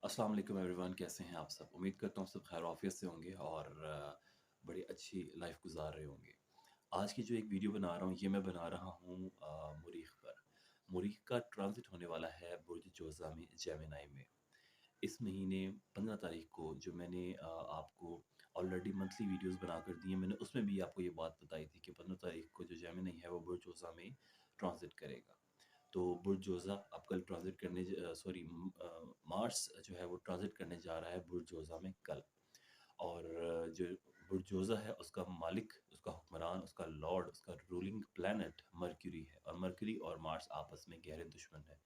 अस्सलाम वालेकुम एवरीवन, कैसे हैं आप सब? उम्मीद करता हूँ सब खैर आफियत से होंगे और बड़ी अच्छी लाइफ गुजार रहे होंगे। आज की जो एक वीडियो बना रहा हूँ ये मैं बना रहा हूँ मुरीख पर। मुरीख का ट्रांजिट होने वाला है बुर्ज जोज़ा में, जेमिनी में। इस महीने 15 तारीख को जो मैंने आपको ऑलरेडी मंथली वीडियोस बनाकर दी हैं, मैंने उसमें भी आपको ये बात बताई थी कि 15 तारीख को जो जेमिनी है वो बुर्ज जोज़ा में ट्रांजिट करेगा। तो बुर्ज जोज़ा अब कल ट्रांज़िट करने मार्स जो है वो ट्रांज़िट करने जा रहा है बुर्ज जोज़ा में कल। और जो बुर्ज जोज़ा है उसका मालिक, उसका हुक्मरान, उसका लॉर्ड, उसका रूलिंग प्लैनेट मरक्यूरी है और मरक्यूरी और मार्स आपस में गहरे दुश्मन हैं।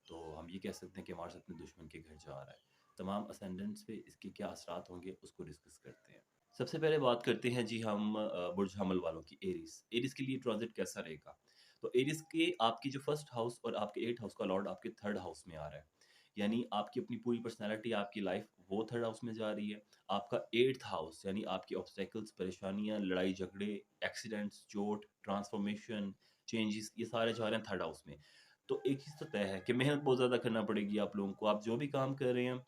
तो हम ये कह सकते हैं कि मार्स अपने दुश्मन के घर जा रहा है। तमाम असेंडेंट्स पे इसके क्या असरात होंगे उसको डिस्कस करते हैं। सबसे पहले बात करते हैं जी हम बुर्ज हमल वालों की, एरीज़। एरीज़ के लिए ट्रांज़िट कैसा रहेगा? तो एरीज़ के आपकी जो फर्स्ट हाउस और आपके 8th हाउस का लॉर्ड आपके थर्ड हाउस में आ रहा है। यानी आपकी अपनी पूरी पर्सनैलिटी, आपकी लाइफ़ वो थर्ड हाउस में जा रही है। आपका 8th हाउस यानी आपकी ऑब्स्टेकल्स, परेशानियाँ, लड़ाई-झगड़े, एक्सीडेंट्स, चोट, ट्रांसफ़ॉर्मेशन, चेंजेज़ ये सारे जा रहे हैं थर्ड हाउस में। तो एक चीज़ तो तय है कि मेहनत बहुत ज़्यादा करना पड़ेगी आप लोगों को। आप जो भी काम कर रहे हैं,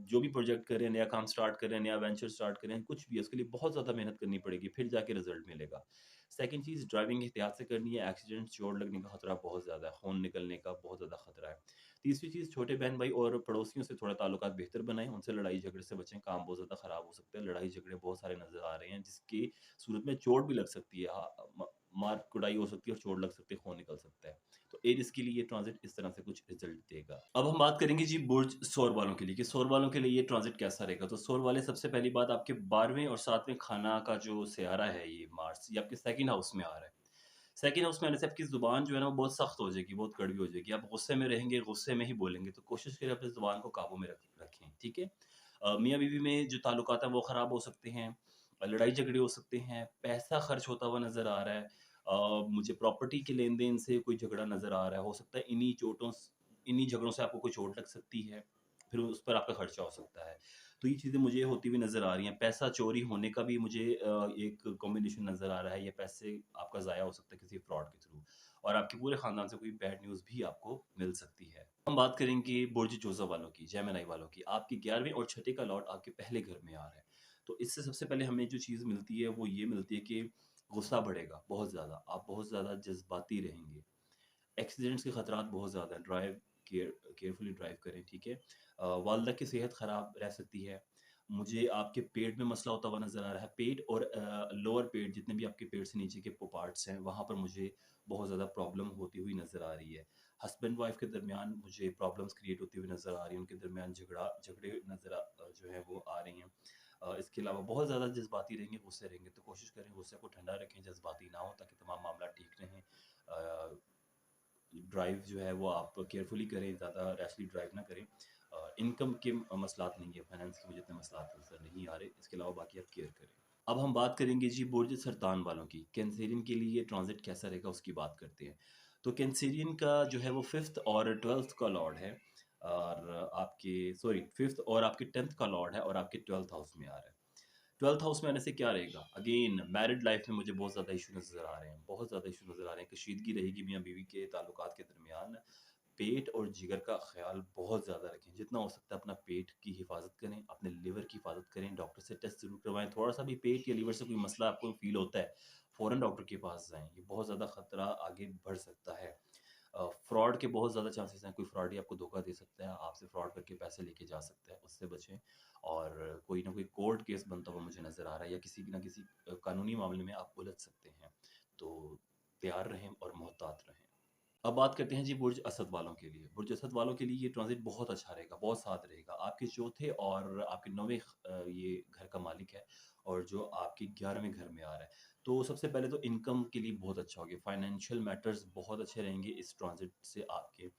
जो भी प्रोजेक्ट कर रहे हैं, नया काम स्टार्ट कर रहे हैं, नया वेंचर स्टार्ट कर रहे हैं, कुछ भी है उसके लिए बहुत ज़्यादा मेहनत करनी पड़ेगी, फिर जाके रिज़ल्ट मिलेगा। सेकंड चीज़, ड्राइविंग एहतियात से करनी है, एक्सीडेंट, चोट लगने का खतरा बहुत ज़्यादा है, खून निकलने का बहुत ज़्यादा खतरा है। तीसरी चीज़, छोटे बहन-भाई और पड़ोसियों से थोड़ा ताल्लुकात बेहतर बनाएँ, उनसे लड़ाई-झगड़े से बचें, काम बहुत ज़्यादा ख़राब हो सकता है, लड़ाई-झगड़े बहुत सारे नज़र आ रहे हैं, जिसकी सूरत में चोट भी लग सकती है। मार-कुटाई हो सकती है और चोट लग सकती है, खून निकल सकता है। तो एरिस के लिए ये ट्रांज़िट इस तरह से कुछ रिज़ल्ट देगा। अब हम बात करेंगे जी बुर्ज सौर वालों के लिए कि सौर वालों के लिए ये ट्रांज़िट कैसा रहेगा। तो सौर वाले, सबसे पहली बात, आपके 12वें और 7वें खाना का जो सियारा है ये मार्स, ये आपके सेकंड हाउस में आ रहा है। सेकंड हाउस में आने से आपकी ज़ुबान जो है ना वो बहुत सख्त हो जाएगी, बहुत कड़वी हो जाएगी। आप गुस्से में रहेंगे, गुस्से में ही बोलेंगे, तो कोशिश करें अपनी ज़ुबान को काबू में रखें, ठीक है? मियाँ-बीवी में जो ताल्लुकात हैं वो ख़राब हो सकते हैं, लड़ाई-झगड़े हो सकते हैं, पैसा खर्च होता हुआ नज़र आ रहा है। मुझे प्रॉपर्टी के लेन-देन से कोई झगड़ा नज़र आ रहा है, हो सकता है इन्हीं झगड़ों से आपको कोई चोट लग सकती है, फिर उस पर आपका खर्चा हो सकता है। तो ये चीज़ें मुझे होती हुई नज़र आ रही हैं। पैसा चोरी होने का भी मुझे एक कॉम्बिनेशन नज़र आ रहा है, या पैसे आपका ज़ाया हो सकता है किसी फ्रॉड के थ्रू, और आपके पूरे ख़ानदान से कोई बैड न्यूज़ भी आपको मिल सकती है। हम बात करेंगे बुर्ज जोज़ा वालों की, जेमिनी वालों की। आपके 11वें और छठे का लॉर्ड आपके पहले घर में आ रहा है। तो इससे सबसे पहले हमें जो चीज़ मिलती है वो ये मिलती है कि गुस्सा बढ़ेगा बहुत ज़्यादा, आप बहुत ज़्यादा जज़्बाती रहेंगे। एक्सीडेंट्स के खतरात बहुत ज़्यादा हैं, केयरफुली ड्राइव करें, ठीक है? वालिदा की सेहत ख़राब रह सकती है। मुझे आपके पेट में मसला होता हुआ नज़र आ रहा है। पेट और लोअर पेट, जितने भी आपके पेट से नीचे के पार्ट्स हैं, वहाँ पर मुझे बहुत ज़्यादा प्रॉब्लम होती हुई नज़र आ रही है। हस्बैंड वाइफ के दरमियान मुझे प्रॉब्लम्स क्रिएट होती हुई नज़र आ रही हैं, उनके दरमियान झगड़े जो है वो आ रही हैं। इसके अलावा बहुत ज़्यादा जज़्बाती रहेंगे, गुस्से रहेंगे, तो कोशिश करें गुस्से को ठंडा रखें, जज़्बाती ना हों, ताकि तमाम मामला ठीक रहें। ड्राइव जो है वो आप केयरफुली करें, ज़्यादा रैशली ड्राइव ना करें। इनकम के मसलात नहीं है, फाइनेंस के मुझे इतने मसलात नज़र नहीं आ रहे, इसके अलावा बाकी आप केयर करें। अब हम बात करेंगे जी बुर्ज सरतान वालों की, कैंसेरियन के लिए ट्रांजिट कैसा रहेगा उसकी बात करते हैं। तो कैंसेरियन का जो है वो 5th और 12th का लॉर्ड है, और आपके सॉरी 5th और आपके 10th का लॉर्ड है, और आपके 12th हाउस में आ रहा है। 12th हाउस में आने से क्या रहेगा? अगेन मैरिड लाइफ़ में मुझे बहुत ज़्यादा इश्यू नज़र आ रहे हैं, बहुत ज़्यादा इश्यू नज़र आ रहे हैं। कशीदगी रहेगी मियाँ-बीवी के ताल्लुकात के दरमियान। पेट और जिगर का ख़्याल बहुत ज़्यादा रखें। जितना हो सकता है अपना पेट की हिफ़ाज़त करें, अपने लिवर की हिफ़ाज़त करें, डॉक्टर से टेस्ट ज़रूर करवाएँ। थोड़ा-सा भी पेट या लिवर से कोई मसला आपको फ़ील होता है, फ़ौरन डॉक्टर के पास जाएँ। ये बहुत ज़्यादा खतरा आगे बढ़ सकता है। फ्रॉड के बहुत ज़्यादा चांसेस हैं, कोई फ्रॉडी आपको धोखा दे सकता है, आपसे फ्रॉड करके पैसे लेके जा सकता है, उससे बचें। और कोई ना कोई कोर्ट केस बनता हुआ मुझे नज़र आ रहा है, या किसी न किसी कानूनी मामले में आप उलझ सकते हैं। तो तैयार रहें और मोहतात रहें। अब बात करते हैं जी बुर्ज असद वालों के लिए। बुर्ज असद वालों के लिए ये ट्रांज़िट बहुत अच्छा रहेगा, बहुत साथ रहेगा। आपके चौथे और आपके 9वें ये घर का मालिक है, और जो आपके 11वें घर में आ रहा है। तो सबसे पहले तो इनकम के लिए बहुत अच्छा हो गया, फाइनेंशियल मैटर्स बहुत अच्छे रहेंगे इस ट्रांज़िट से आपके।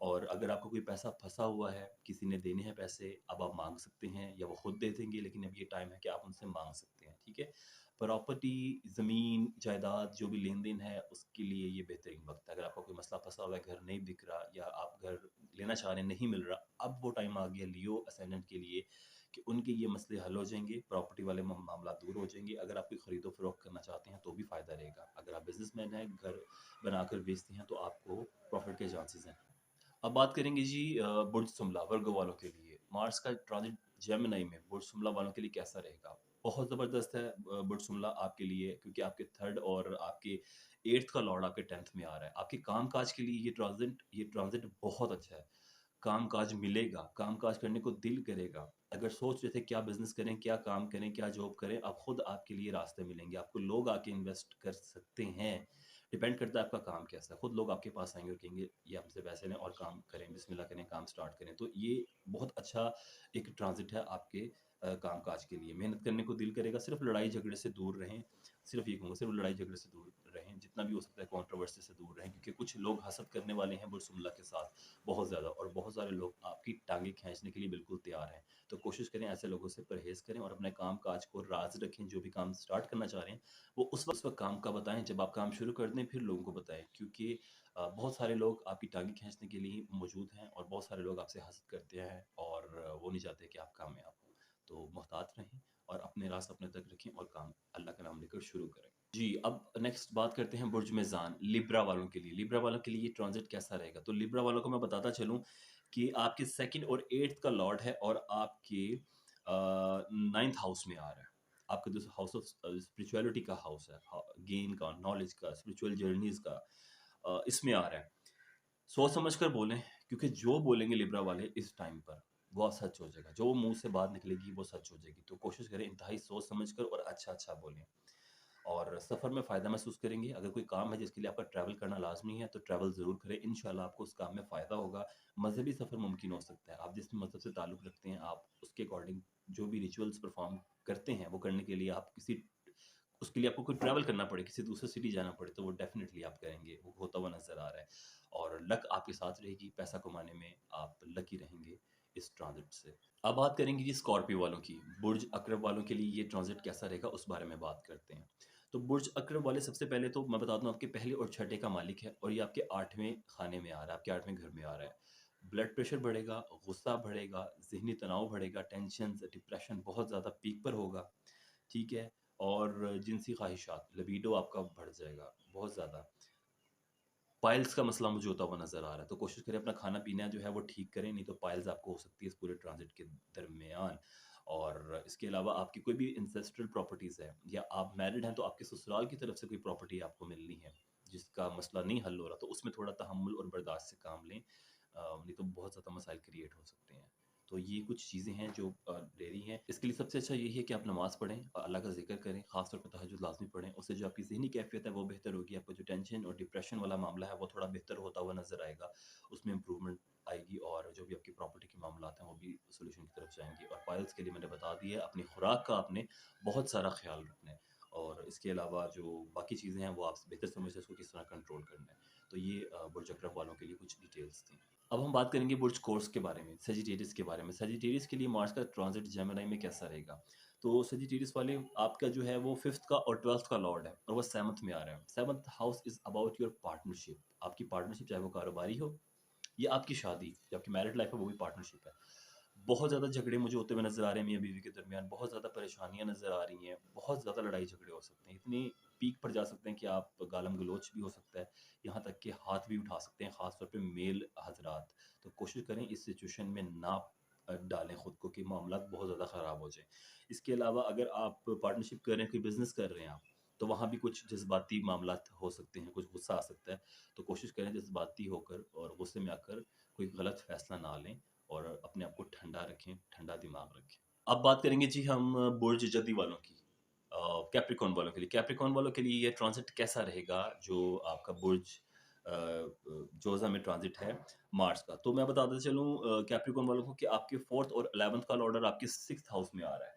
और अगर आपको कोई पैसा फँसा हुआ है, किसी ने देने हैं पैसे, अब आप माँग सकते हैं, या वो खुद दे देंगे, लेकिन अब ये टाइम है कि आप उनसे माँग सकते हैं, ठीक है? प्रॉपर्टी, ज़मीन, जायदाद जो भी लेन-देन है उसके लिए ये बेहतरीन वक़्त है। अगर आपका कोई मसला फँसा हुआ है, घर नहीं बिक रहा, या आप घर लेना चाह रहे हैं, नहीं मिल रहा, अब वो टाइम आ गया लियो असेंडेंट के लिए कि उनके ये मसले हल हो जाएँगे, प्रॉपर्टी वाले मामला दूर हो जाएँगे। अगर आप कोई ख़रीदो-फ़रोख्त करना चाहते हैं तो भी फ़ायदा रहेगा। अगर आप बिज़नेसमैन हैं, घर बनाकर बेचते हैं, तो आपको प्रॉफ़िट के चांसेज़ हैं। अब बात करेंगे जी बुर्ज सुमला, वर्गो वालों के लिए। मार्स का ट्रांजिट जेमिनी में बुर्ज शुमला वालों के लिए कैसा रहेगा? बहुत ज़बरदस्त है बुर्ज शुमला आपके लिए, क्योंकि आपके 3rd और आपके 8th का लॉर्ड आपके 10th में आ रहा है। आपके काम-काज के लिए ये ट्रांजिट बहुत अच्छा है। काम-काज मिलेगा, काम-काज करने को दिल करेगा। अगर सोच रहे थे क्या बिज़नेस करें, क्या काम करें, क्या जॉब करें, अब खुद आपके लिए रास्ते मिलेंगे। आपको लोग आके इन्वेस्ट कर सकते हैं। डिपेंड करता है आपका काम कैसा है। खुद लोग आपके पास आएँगे और कहेंगे ये हमसे पैसे लें और काम करें, बिस्मिल्लाह करें, काम स्टार्ट करें। तो ये बहुत अच्छा एक ट्रांज़िट है आपके काम-काज के लिए। मेहनत करने को दिल करेगा, सिर्फ़ लड़ाई-झगड़े से दूर रहें। सिर्फ़ ये कहूँगा, सिर्फ़ लड़ाई-झगड़े से दूर रहें, जितना भी हो सकता है कंट्रोवर्सी से दूर रहें, क्योंकि कुछ लोग हसद करने वाले हैं बुरसुमला के साथ। बहुत ज़्यादा, और बहुत सारे लोग आपकी टाँगें खींचने के लिए बिल्कुल तैयार हैं। तो कोशिश करें ऐसे लोगों से परहेज़ करें और अपने काम-काज को राज़ रखें। जो भी काम स्टार्ट करना चाह रहे हैं, वो उस वक़्त काम का बताएँ, जब आप काम शुरू कर दें फिर लोगों को बताएँ। क्योंकि बहुत सारे लोग आपकी टाँगें खींचने के लिए मौजूद हैं और बहुत सारे लोग आपसे हसद करते हैं और वो नहीं चाहते कि आप कामयाब हों। तो मुहतात रहें और अपने राज़ अपने तक रखें और काम अल्लाह का नाम लेकर शुरू करें। जी, अब नेक्स्ट बात करते हैं बुर्ज मेज़ान, लिब्रा वालों के लिए। लिब्रा वालों के लिए ये ट्रांज़िट कैसा रहेगा? तो लिब्रा वालों को मैं बताता चलूँ कि आपके 2nd और 8th का लॉर्ड है और आपके 9th हाउस में आ रहा है। आपका जो हाउस ऑफ स्पिरिचुअलिटी का हाउस है, गेन का, नॉलेज का, स्पिरिचुअल जर्नीज़ का, इसमें आ रहा है। सोच समझ कर बोलें, क्योंकि जो बोलेंगे लिब्रा वाले इस टाइम पर, वो सच हो जाएगा। जो मुँह से बात निकलेगी वो सच हो जाएगी। तो कोशिश करें इंतहाई सोच समझ कर और अच्छा-अच्छा बोलें। और सफ़र में फ़ायदा महसूस करेंगे। अगर कोई काम है जिसके लिए आपका ट्रैवल करना लाज़मी है, तो ट्रैवल ज़रूर करें। इंशाअल्लाह आपको उस काम में फ़ायदा होगा। मज़हबी सफ़र मुमकिन हो सकता है। आप जिस मज़हब से ताल्लुक़ रखते हैं, आप उसके अकॉर्डिंग जो भी रिचुअल्स परफ़ॉर्म करते हैं, वो करने के लिए आप किसी उसके लिए आपको कोई ट्रैवल करना पड़े, किसी दूसरे सिटी जाना पड़े, तो वो डेफ़िनिटली आप करेंगे। वो होता हुआ नज़र आ रहा है और लक आपके साथ रहेगी। पैसा कमाने में आप लकी रहेंगे इस ट्रांज़िट से। अब बात करेंगे जी स्कॉर्पियो वालों की। बुर्ज अक़रब वालों के लिए ये ट्रांज़िट कैसा रहेगा, उस बारे में बात करते हैं। तो बुर्ज अक़रब वाले, सबसे पहले तो मैं बता दूँ, आपके पहले और छठे का मालिक है और ये आपके 8वें खाने में आ रहा है, आपके 8वें घर में आ रहा है। ब्लड प्रेशर बढ़ेगा, गुस्सा बढ़ेगा, ज़हनी तनाव बढ़ेगा, टेंशन्स, डिप्रेशन बहुत ज़्यादा पीक पर होगा, ठीक है? और जिनसी ख़्वाहिशात, लिबिडो आपका बढ़ जाएगा बहुत ज़्यादा। पाइल्स का मसला मुझे होता हुआ नज़र आ रहा है, तो कोशिश करें अपना खाना-पीना जो है वो ठीक करें, नहीं तो पाइल्स आपको हो सकती है इस पूरे ट्रांज़िट के दरमियान। और इसके अलावा आपकी कोई भी एंसेस्ट्रल प्रॉपर्टीज़ है या आप मैरिड हैं, तो आपके ससुराल की तरफ से कोई प्रॉपर्टी आपको मिलनी है, जिसका मसला नहीं हल हो रहा, तो उसमें थोड़ा तहम्मुल और बर्दाश्त से काम लें। नहीं तो बहुत ज़्यादा मसाइल क्रिएट हो सकते हैं। तो ये कुछ चीज़ें हैं जो ले रही हैं। इसके लिए सबसे अच्छा यही है कि आप नमाज़ पढ़ें और अल्लाह का ज़िक्र करें, ख़ास तौर पे तहज्जुद लाज़मी पढ़ें। उससे जो आपकी ज़हनी कैफ़ियत है वो बेहतर होगी, आपका जो टेंशन और डिप्रेशन वाला मामला है वो थोड़ा बेहतर होता हुआ नज़र आएगा, उसमें इम्प्रूवमेंट आएगी और जो भी आपकी प्रॉपर्टी के मामलात हैं वो भी सॉल्यूशन की तरफ जाएँगे। और पाइल्स के लिए मैंने बता दिया है, अपनी खुराक का आपने बहुत सारा ख़्याल रखना है और इसके अलावा जो बाकी चीज़ें हैं वो आप बेहतर समझते हैं उसको किस तरह कंट्रोल करना है। तो ये बुर्ज अक़रब वालों के लिए कुछ डिटेल्स थी। अब हम बात करेंगे बुर्ज कोर्स के बारे में, सजिटेरियस के बारे में। सजिटेरियस के लिए मार्स का ट्रांज़िट जेमिनी में कैसा रहेगा? तो सजिटेरियस वाले, आपका जो है वो 5th का और 12th का लॉर्ड है और वो 7th में आ रहा है। 7th house is about your partnership. आपकी पार्टनरशिप, चाहे वो कारोबारी हो या आपकी शादी, जो आपकी मैरिड लाइफ़ है वो भी पार्टनरशिप है। बहुत ज़्यादा झगड़े मुझे होते हुए नज़र आ रहे हैं मियाँ-बीवी के दरमियान, बहुत ज़्यादा परेशानियाँ नज़र आ रही हैं, बहुत ज़्यादा लड़ाई-झगड़े हो सकते हैं। इतनी पीक पर जा सकते हैं कि आप गालम-गलोच भी हो सकता है, यहाँ तक कि हाथ भी उठा सकते हैं, ख़ास तौर पे मेल हज़रात। तो कोशिश करें इस सिचुएशन में ना डालें खुद को कि मामलात बहुत ज़्यादा ख़राब हो जाएँ। इसके अलावा अगर आप पार्टनरशिप कर रहे हैं, कोई बिज़नेस कर रहे हैं आप, तो वहाँ भी कुछ जज़्बाती मामलात हो सकते हैं, कुछ गुस्सा आ सकता है। तो कोशिश करें जज़्बाती होकर और गुस्से में आकर कोई गलत फ़ैसला ना लें और अपने आप को ठंडा रखें, ठंडा दिमाग रखें। अब बात करेंगे जी हम बुर्ज जदी वालों की, कैप्रिकॉर्न वालों के लिए। कैप्रिकॉर्न वालों के लिए ये ट्रांज़िट कैसा रहेगा, जो आपका बुर्ज जोज़ा में ट्रांज़िट है मार्स का। तो मैं बताता चलूँ कैप्रिकॉर्न वालों को कि आपके 4th और 11th का लॉर्डर आपके 6th हाउस में आ रहा है।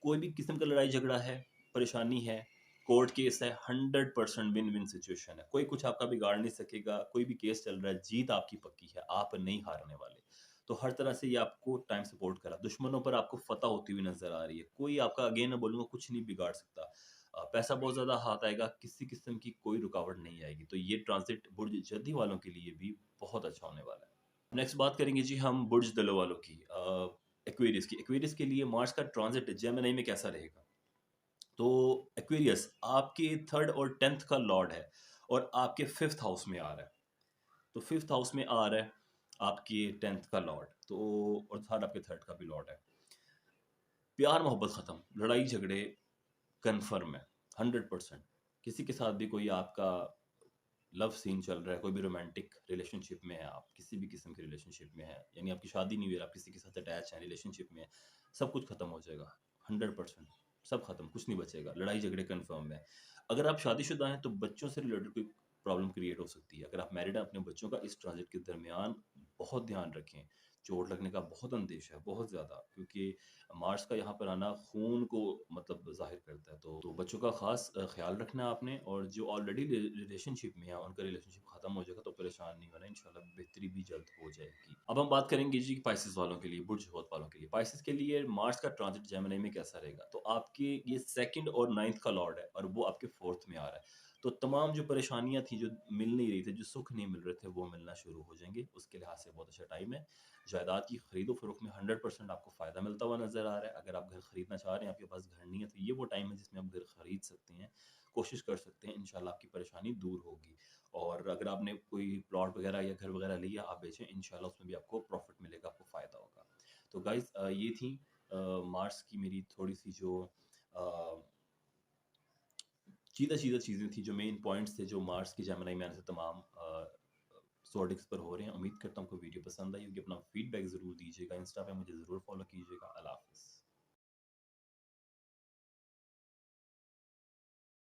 कोई भी किस्म का लड़ाई-झगड़ा है, परेशानी है, कोर्ट केस है, 100% विन-विन सिचुएशन है। कोई कुछ आपका बिगाड़ नहीं सकेगा, कोई भी केस चल रहा है, जीत आपकी पक्की है, आप नहीं हारने वाले। तो हर तरह से ये आपको टाइम सपोर्ट करा। दुश्मनों पर आपको फ़तह होती हुई नज़र आ रही है। कोई आपका, अगेन मैं बोलूँगा, कुछ नहीं बिगाड़ सकता। पैसा बहुत ज़्यादा हाथ आएगा, किसी किस्म की कोई रुकावट नहीं आएगी। तो ये ट्रांज़िट बुर्ज जदी वालों के लिए भी बहुत अच्छा होने वाला है। नेक्स्ट बात करेंगे जी हम बुर्ज दलो वालों की, एक्वेरियस की। एक्वेरियस के लिए मार्स का ट्रांज़िट जेमिनी में कैसा रहेगा? तो एक्वेरियस आपके 3rd और 10th का लॉर्ड है और आपके 5th हाउस में आ रहा है। तो 5th हाउस में आ रहा है आपके 10th का लॉर्ड, तो और थर्ड आपके थर्ड का भी लॉर्ड है। प्यार मोहब्बत ख़त्म, लड़ाई झगड़े कन्फर्म है 100%। किसी के साथ भी कोई आपका लव सीन चल रहा है, कोई भी रोमांटिक रिलेशनशिप में है, आप किसी भी किस्म के रिलेशनशिप में है, यानी आपकी शादी नहीं हुई है, आप किसी के साथ अटैच हैं, रिलेशनशिप में है, सब कुछ खत्म हो जाएगा 100%। सब खत्म, कुछ नहीं बचेगा, लड़ाई झगड़े कन्फर्म है। अगर आप शादीशुदा हैं तो बच्चों से रिलेटेड कोई प्रॉब्लम क्रिएट हो सकती है। अगर आप मैरिड हैं, अपने बच्चों का इस ट्रांजिट के दरमियान बहुत ध्यान रखें। चोट लगने का बहुत अंदेशा है, बहुत ज़्यादा, क्योंकि मार्स का यहाँ पर आना खून को मतलब ज़ाहिर करता है। तो बच्चों का ख़ास ख़्याल रखना है आपने, और जो ऑलरेडी रिलेशनशिप में है, उनका रिलेशनशिप ख़त्म हो जाएगा तो परेशान नहीं होना, इंशाल्लाह बेहतरी भी जल्द हो जाएगी। अब हम बात करेंगे जी पाइसेस वालों के लिए, बुर्ज हौत वालों के लिए। पाइसेस के लिए मार्स का ट्रांजिट जेमिनी में कैसा रहेगा? तो आपके ये 2nd और 9th का लॉर्ड है, और वो आपके 4th में आ रहा है। तो तमाम जो परेशानियाँ थी, जो मिल नहीं रही थी, जो सुख नहीं मिल रहे थे, वो मिलना शुरू हो जाएँगे। उसके लिहाज से बहुत अच्छा टाइम है। जायदाद की खरीदो-फरोख्त में 100% आपको फ़ायदा मिलता हुआ नज़र आ रहा है। अगर आप घर खरीदना चाह रहे हैं, आपके पास घर नहीं है, तो ये वो टाइम है जिसमें आप घर खरीद सकते हैं। कोशिश कर सकते हैं, इंशाल्लाह आपकी परेशानी दूर होगी। और अगर आपने कोई प्लॉट वगैरह या घर वगैरह लिया, आप बेचें, इंशाल्लाह उसमें भी आपको प्रॉफ़िट मिलेगा, आपको फ़ायदा होगा। तो गाइज़, ये थी मार्स की मेरी थोड़ी-सी जो अ, सीधा-सीधा चीज़ें थी, जो मेन पॉइंट्स थे, जो मार्स की जेमिनी में आने से तमाम ज़ोडिएक्स पर हो रहे हैं। उम्मीद करता हूँ आपको वीडियो पसंद आई होगी। अपना फीडबैक ज़रूर दीजिएगा। इंस्टा पे मुझे ज़रूर फ़ॉलो कीजिएगा। अल्लाह हाफ़िज़।